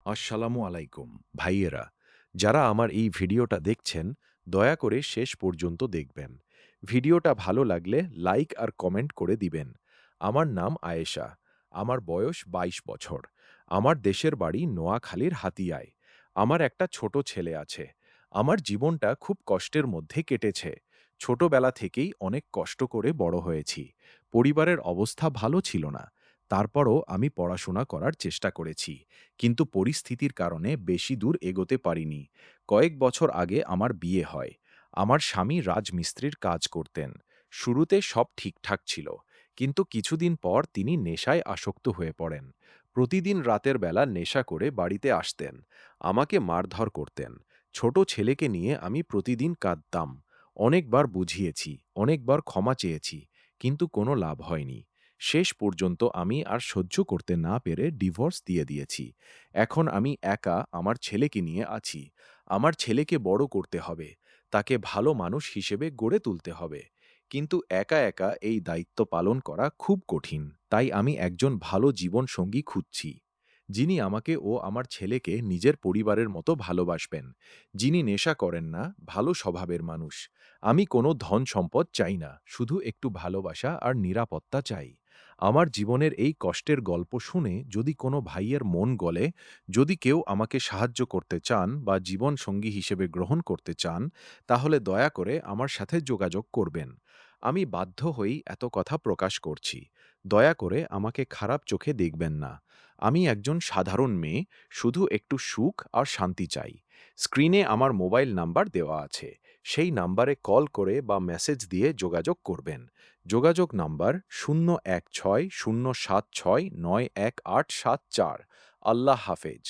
আসসালামু আলাইকুম ভাইয়েরা, যারা আমার এই ভিডিওটা দেখছেন দয়া করে শেষ পর্যন্ত দেখবেন। ভিডিওটা ভালো লাগলে লাইক আর কমেন্ট করে দিবেন। আমার নাম আয়েশা। আমার বয়স ২২ বছর। আমার দেশের বাড়ি নোয়াখালীর হাতিয়ায়। আমার একটা ছোট ছেলে আছে। আমার জীবনটা খুব কষ্টের মধ্যে কেটেছে। ছোটবেলা থেকেই অনেক কষ্ট করে বড় হয়েছি। পরিবারের অবস্থা ভালো ছিল না। তারপরও আমি পড়াশোনা করার চেষ্টা করেছি, কিন্তু পরিস্থিতির কারণে বেশি দূর এগোতে পারিনি। কয়েক বছর আগে আমার বিয়ে হয়। আমার স্বামী রাজমিস্ত্রির কাজ করতেন। শুরুতে সব ঠিকঠাক ছিল, কিন্তু কিছুদিন পর তিনি নেশায় আসক্ত হয়ে পড়েন। প্রতিদিন রাতের বেলা নেশা করে বাড়িতে আসতেন। আমাকে মারধর করতেন। ছোট ছেলেকে নিয়ে আমি প্রতিদিন কাঁদতাম। অনেকবার বুঝিয়েছি, অনেকবার ক্ষমা চেয়েছি, কিন্তু কোনো লাভ হয়নি। শেষ পর্যন্ত আমি আর সহ্য করতে না পেরে ডিভোর্স দিয়ে দিয়েছি। এখন আমি একা আমার ছেলেকে নিয়ে আছি। আমার ছেলেকে বড় করতে হবে। তাকে ভালো মানুষ হিসেবে গড়ে তুলতে হবে। কিন্তু একা একা এই দায়িত্ব পালন করা খুব কঠিন। তাই আমি একজন ভালো জীবনসঙ্গী খুঁজছি, যিনি আমাকে ও আমার ছেলেকে নিজের পরিবারের মতো ভালোবাসবেন, যিনি নেশা করেন না, ভালো স্বভাবের মানুষ। আমি কোনো ধন সম্পদ চাই না, শুধু একটু ভালোবাসা আর নিরাপত্তা চাই। আমার জীবনের এই কষ্টের গল্প শুনে যদি কোনো ভাইয়ের মন গলে, যদি কেউ আমাকে সাহায্য করতে চান বা জীবন সঙ্গী হিসেবে গ্রহণ করতে চান, তাহলে দয়া করে আমার সাথে যোগাযোগ করবেন। আমি বাধ্য হয়েই এত কথা প্রকাশ করছি। দয়া করে আমাকে খারাপ চোখে দেখবেন না। আমি একজন সাধারণ মেয়ে, শুধু একটু সুখ আর শান্তি চাই। স্ক্রিনে আমার মোবাইল নাম্বার দেওয়া আছে। সেই নাম্বারে কল করে বা মেসেজ দিয়ে যোগাযোগ করবেন। যোগাযোগ নাম্বার 016 076 91874। আল্লাহ হাফেজ।